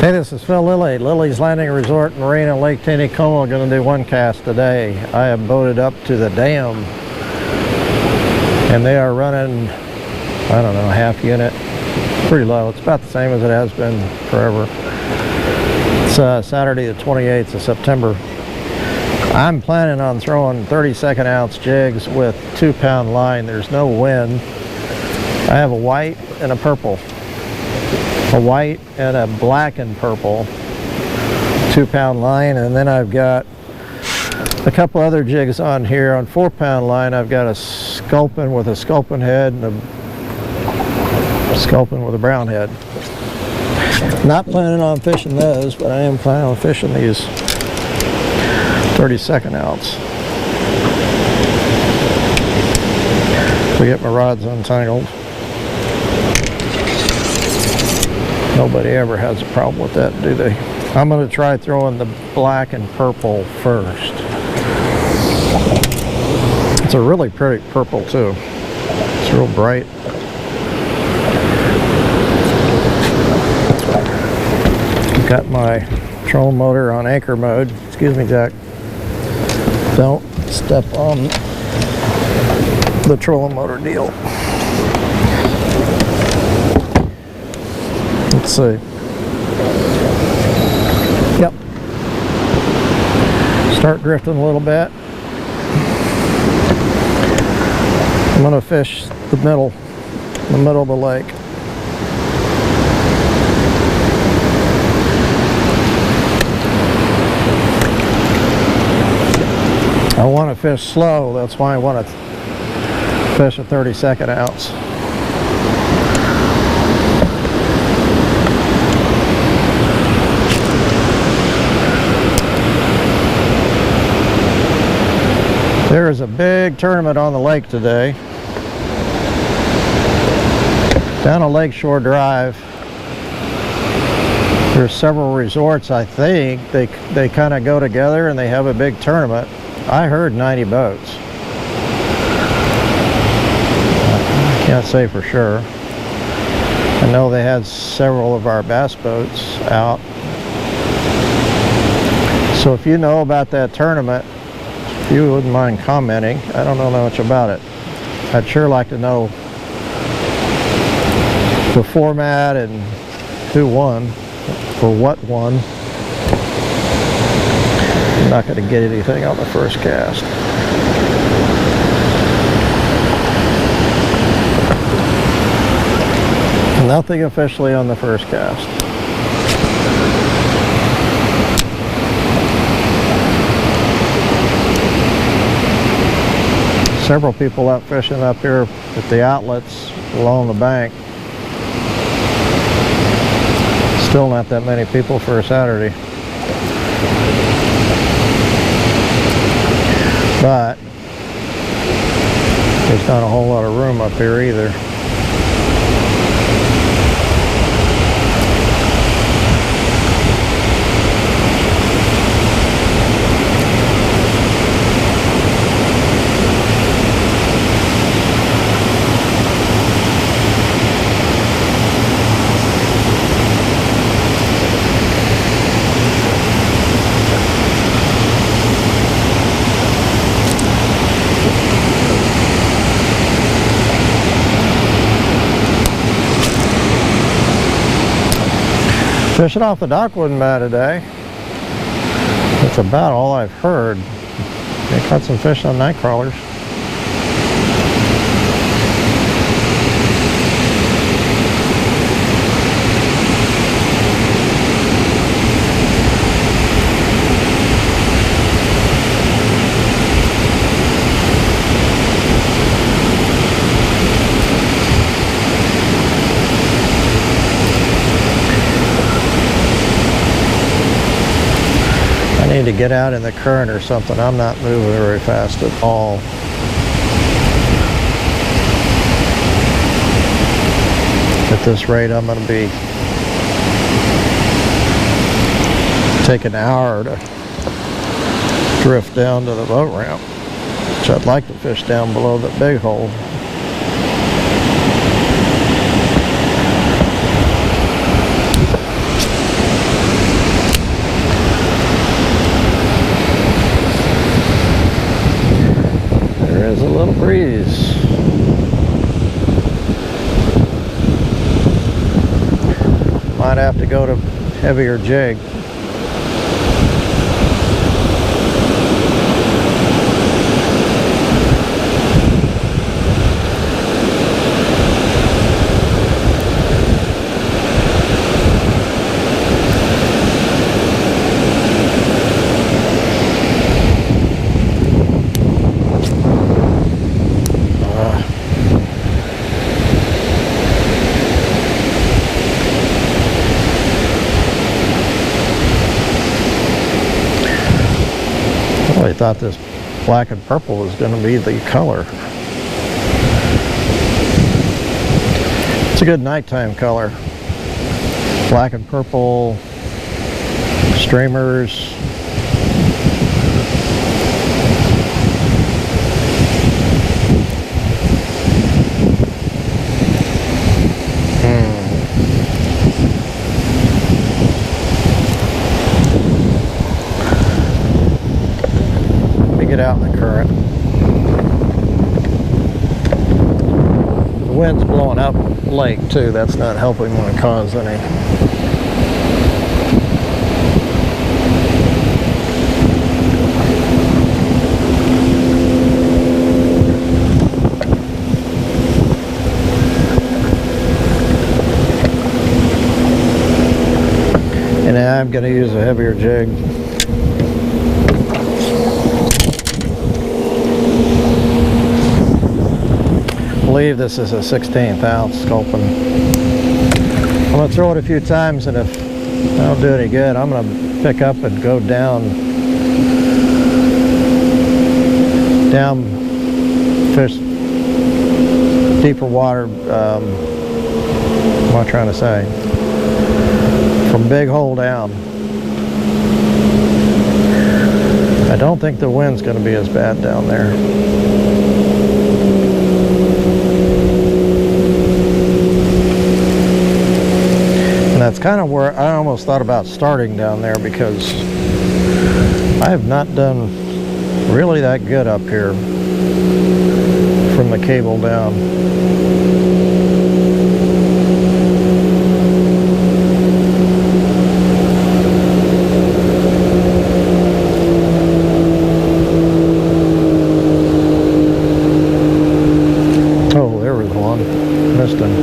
Hey, this is Phil Lilley, Lilley's Landing Resort and Marina, Lake Taneycomo. Going to do one cast today. I have boated up to the dam, and they are running, I don't know, half unit, pretty low. It's about the same as it has been forever. It's Saturday the 28th of September. I'm planning on throwing 32nd ounce jigs with 2-pound line. There's no wind. I have a white and a purple. A white and a black and purple 2-pound line, and then I've got a couple other jigs on here. On 4-pound line I've got a sculpin with a sculpin head and a sculpin with a brown head. Not planning on fishing those, but I am planning on fishing these 32nd ounce. To get my rods untangled. Nobody ever has a problem with that, do they? I'm going to try throwing the black and purple first. It's a really pretty purple too. It's real bright. Got my trolling motor on anchor mode. Excuse me, Jack. Don't step on the trolling motor deal. Let's see. Yep. Start drifting a little bit. I'm going to fish the middle of the lake. I want to fish slow. That's why I want to fish a 32nd ounce. There is a big tournament on the lake today. Down a Lakeshore Drive. There's several resorts, I think. They kind of go together and they have a big tournament. I heard 90 boats. I can't say for sure. I know they had several of our bass boats out. So if you know about that tournament, if you wouldn't mind commenting. I don't know much about it. I'd sure like to know the format and who won or what won. I'm not going to get anything on the first cast. Nothing officially on the first cast. Several people out fishing up here at the outlets along the bank. Still not that many people for a Saturday. But there's not a whole lot of room up here either. Fishing off the dock wasn't bad today. That's about all I've heard. They caught some fish on night crawlers. I need to get out in the current or something. I'm not moving very fast at all. At this rate, I'm going to be taking an hour to drift down to the boat ramp, which I'd like to fish down below the big hole. breeze. Might have to go to heavier jig. I thought this black and purple was going to be the color. It's a good nighttime color. Black and purple streamers. Get out in the current. The wind's blowing up lake too. That's not helping when it causes any. And now I'm going to use a heavier jig. I believe this is a 16th ounce sculpin. I'm going to throw it a few times, and if I don't do any good, I'm going to pick up and go down fish deeper water. What am I trying to say? From big hole down. I don't think the wind's going to be as bad down there. That's kind of where I almost thought about starting down there, because I have not done really that good up here from the cable down. Oh, there was one. Missed him.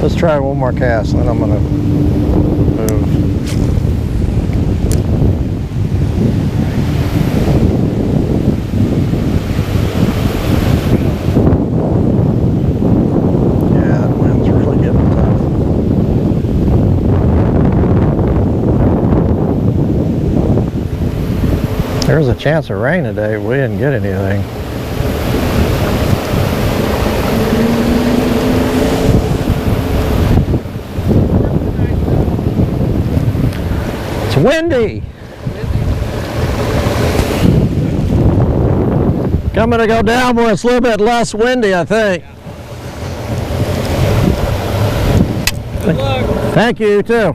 Let's try one more cast, and then I'm going to move. Yeah, the wind's really getting tough. There was a chance of rain today. We didn't get anything. Windy. Coming to go down where it's a little bit less windy, I think. Good luck. Thank you, too.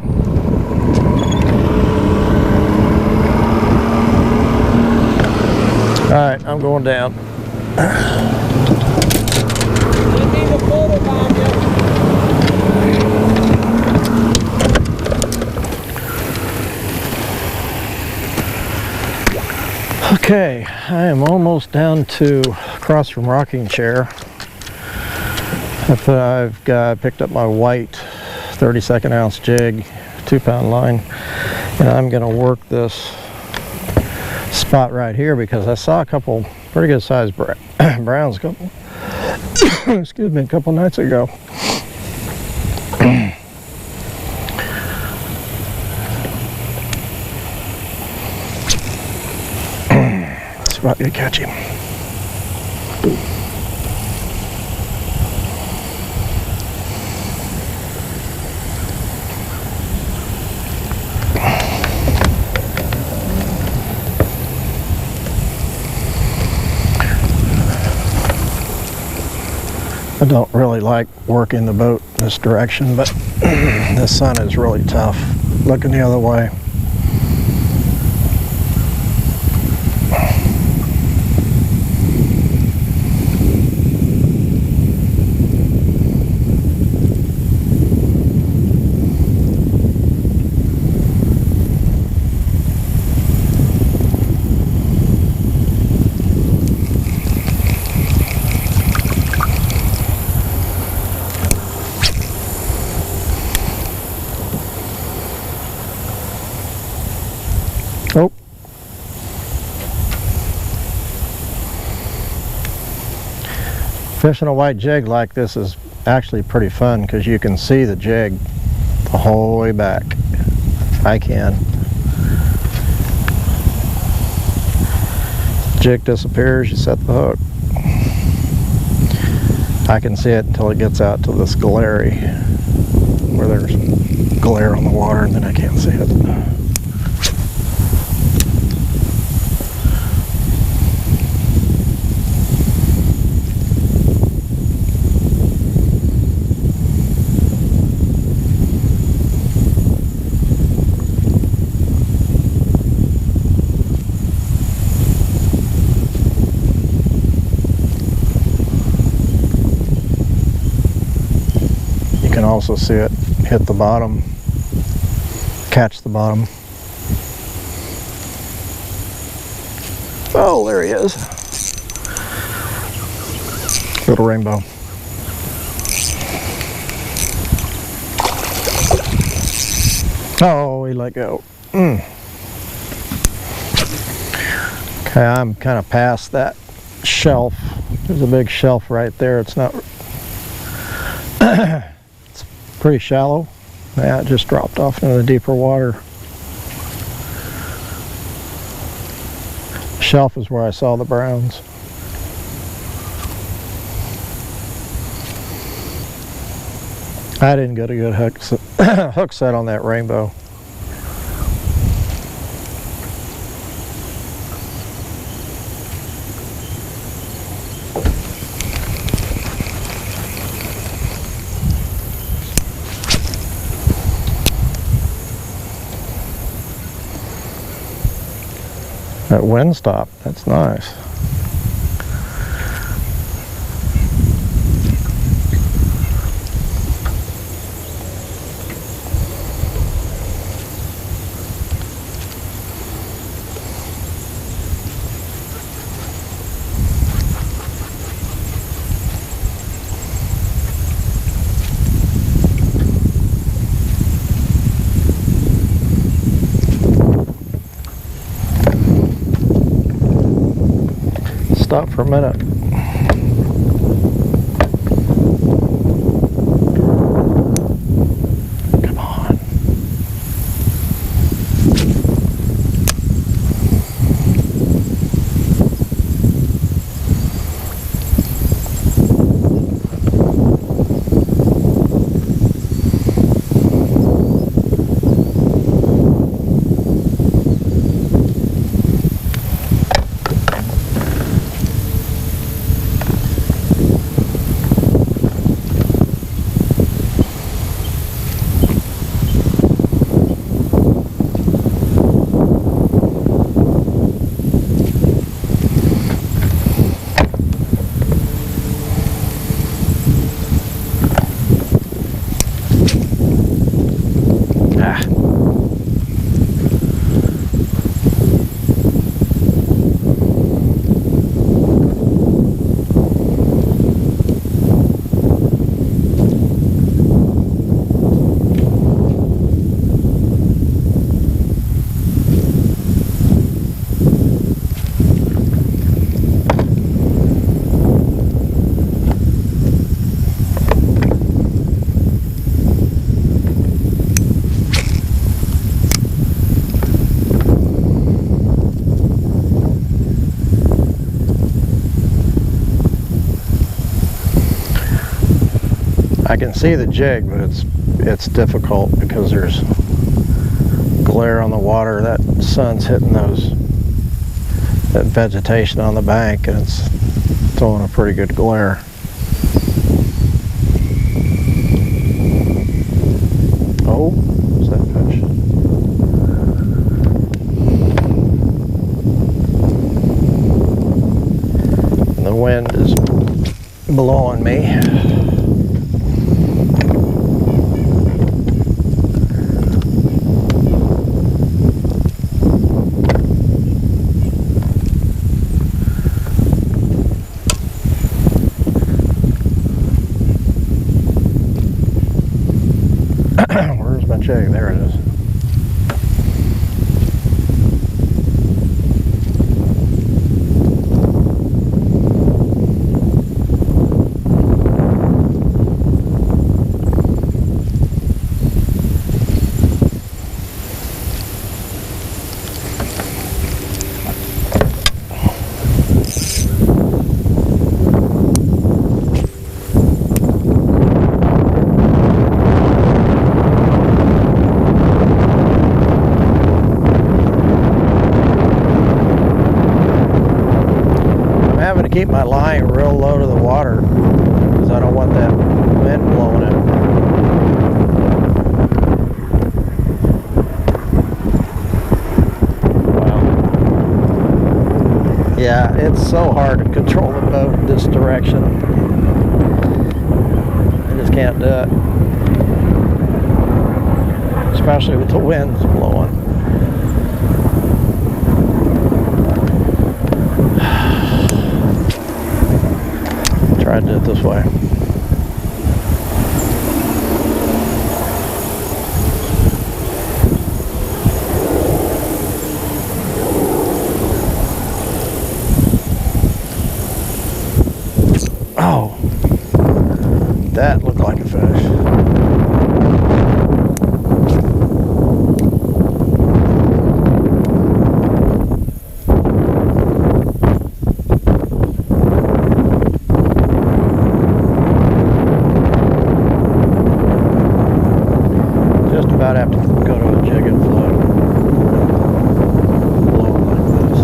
All right, I'm going down. Okay, I am almost down to across from rocking chair. I've picked up my white 32nd ounce jig, 2-pound line, and I'm going to work this spot right here because I saw a couple pretty good sized browns excuse me, a couple nights ago. About to catch him. I don't really like working the boat this direction, but The sun is really tough. Looking the other way. Oh. Fishing a white jig like this is actually pretty fun because you can see the jig the whole way back. I can. Jig disappears, you set the hook. I can see it until it gets out to this glare where there's glare on the water, and then I can't see it. You can also see it hit the bottom, catch the bottom. Oh, there he is. Little rainbow. Oh, he let go. Okay, I'm kind of past that shelf. There's a big shelf right there. It's not... it's pretty shallow. Yeah, it just dropped off into the deeper water. Shelf is where I saw the browns. I didn't get a good hook set on that rainbow. That wind stopped. That's nice. Stop for a minute. Come on. I can see the jig, but it's difficult because there's glare on the water. That sun's hitting that vegetation on the bank, and it's throwing a pretty good glare. Oh, what's that fish? And the wind is blowing me. Where's my jig? There it is. Keep my line real low to the water because I don't want that wind blowing it. Wow. Yeah, it's so hard to control the boat in this direction. I just can't do it. Especially with the winds blowing. Try to do it this way. Oh, that looked like a fish. I'd have to go to a jig and float. Blowing like this.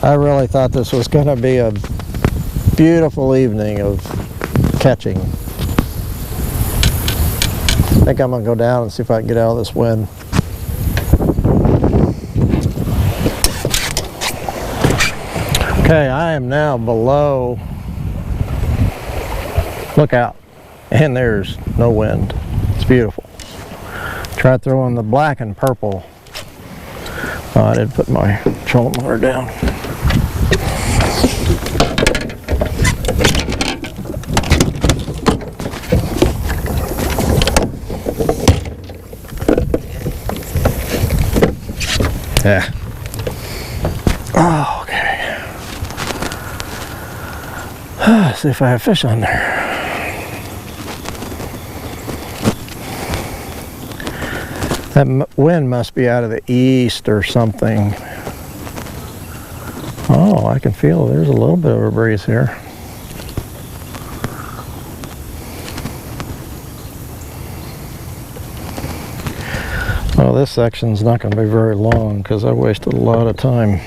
I really thought this was going to be a beautiful evening of catching. I think I'm going to go down and see if I can get out of this wind. Okay, I am now below. Look out. And there's no wind. It's beautiful. Try throwing the black and purple. Oh, I didn't put my trolling motor down. Yeah. Oh, okay. Let's see if I have fish on there. That wind must be out of the east or something. Oh, I can feel there's a little bit of a breeze here. Well, this section's not going to be very long because I wasted a lot of time.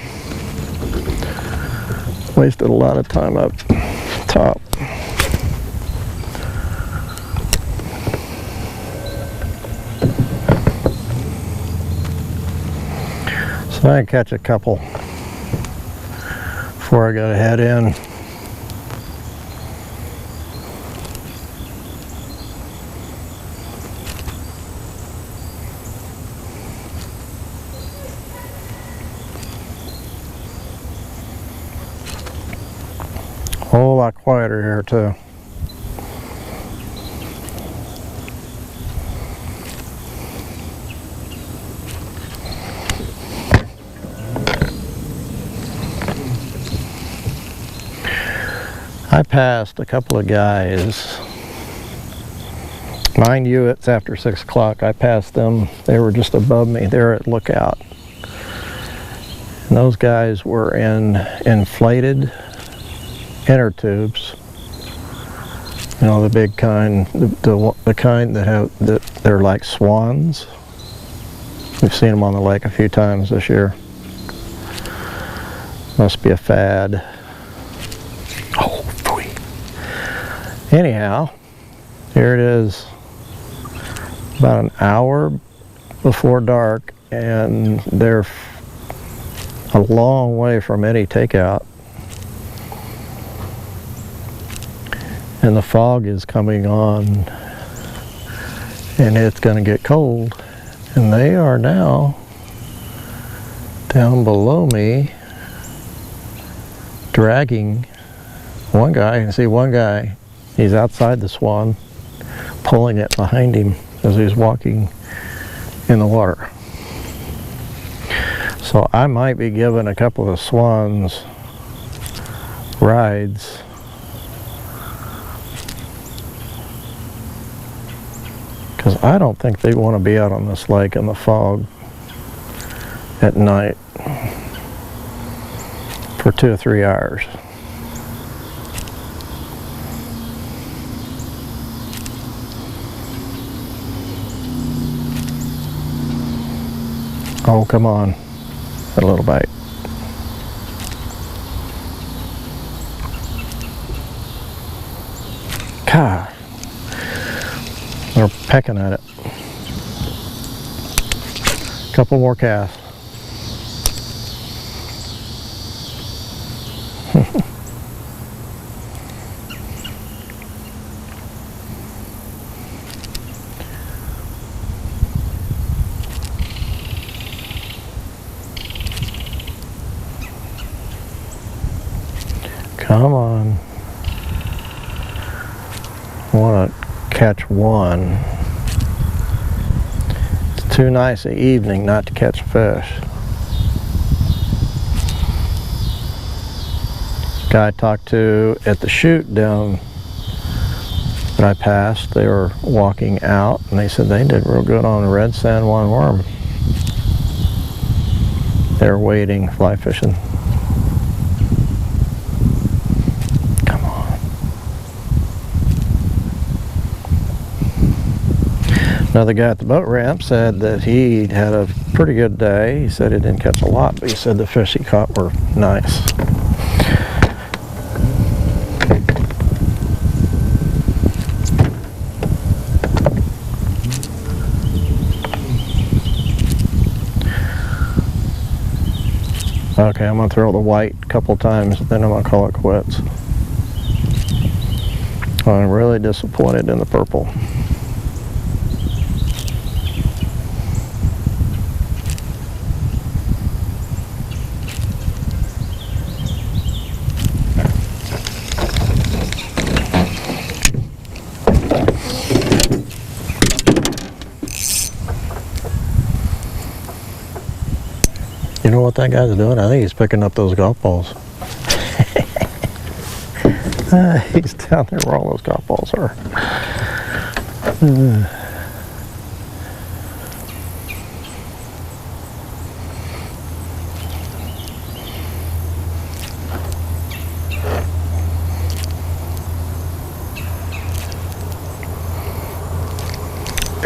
Wasted a lot of time up top. So I can catch a couple before I gotta head in. A whole lot quieter here too. I passed a couple of guys. Mind you, it's after 6 o'clock. I passed them. They were just above me. They're at lookout. And those guys were in inflated inner tubes. You know, the big kind, the kind that they're like swans. We've seen them on the lake a few times this year. Must be a fad. Oh, boy. Anyhow, here it is. About an hour before dark, and they're a long way from any takeout. And the fog is coming on, and it's going to get cold. And they are now down below me, dragging one guy. You can see one guy, he's outside the swan, pulling it behind him as he's walking in the water. So I might be giving a couple of swans rides. Because I don't think they want to be out on this lake in the fog at night for 2 or 3 hours. Oh, come on. A little bite. God. They're pecking at it. Couple more casts. Come on. I want to catch one. It's too nice an evening not to catch fish. Guy I talked to at the chute down that I passed, they were walking out, and they said they did real good on a red sand one worm. They're waiting, fly fishing. Another guy at the boat ramp said that he had a pretty good day. He said he didn't catch a lot, but he said the fish he caught were nice. Okay, I'm going to throw the white a couple times, then I'm going to call it quits. I'm really disappointed in the purple. You know what that guy's doing? I think he's picking up those golf balls. He's down there where all those golf balls are.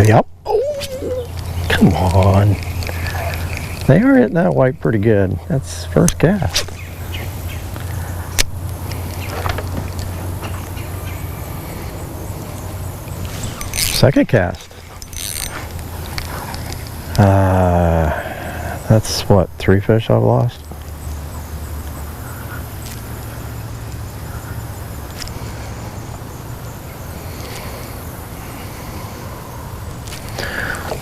Yep. Oh, come on. They are hitting that white pretty good. That's first cast. Second cast. That's what, 3 fish I've lost?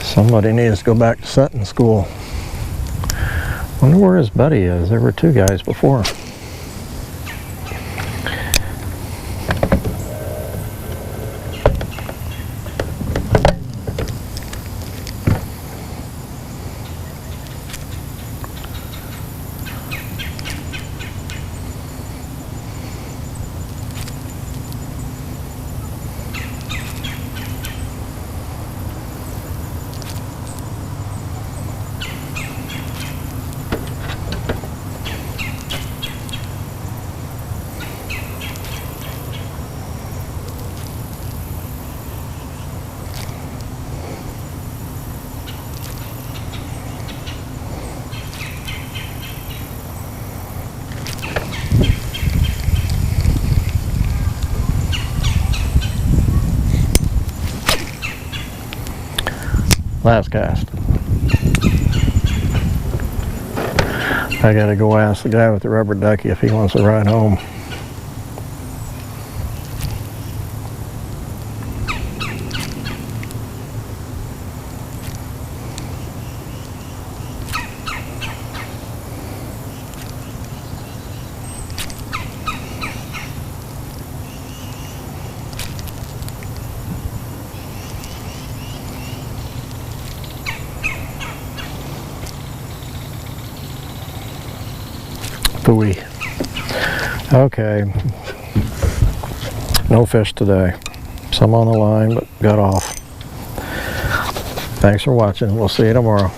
Somebody needs to go back to setting school. Wonder where his buddy is. There were 2 guys before. Last cast. I gotta go ask the guy with the rubber ducky if he wants to ride home. Buoy. Okay. No fish today. Some on the line, but got off. Thanks for watching. We'll see you tomorrow.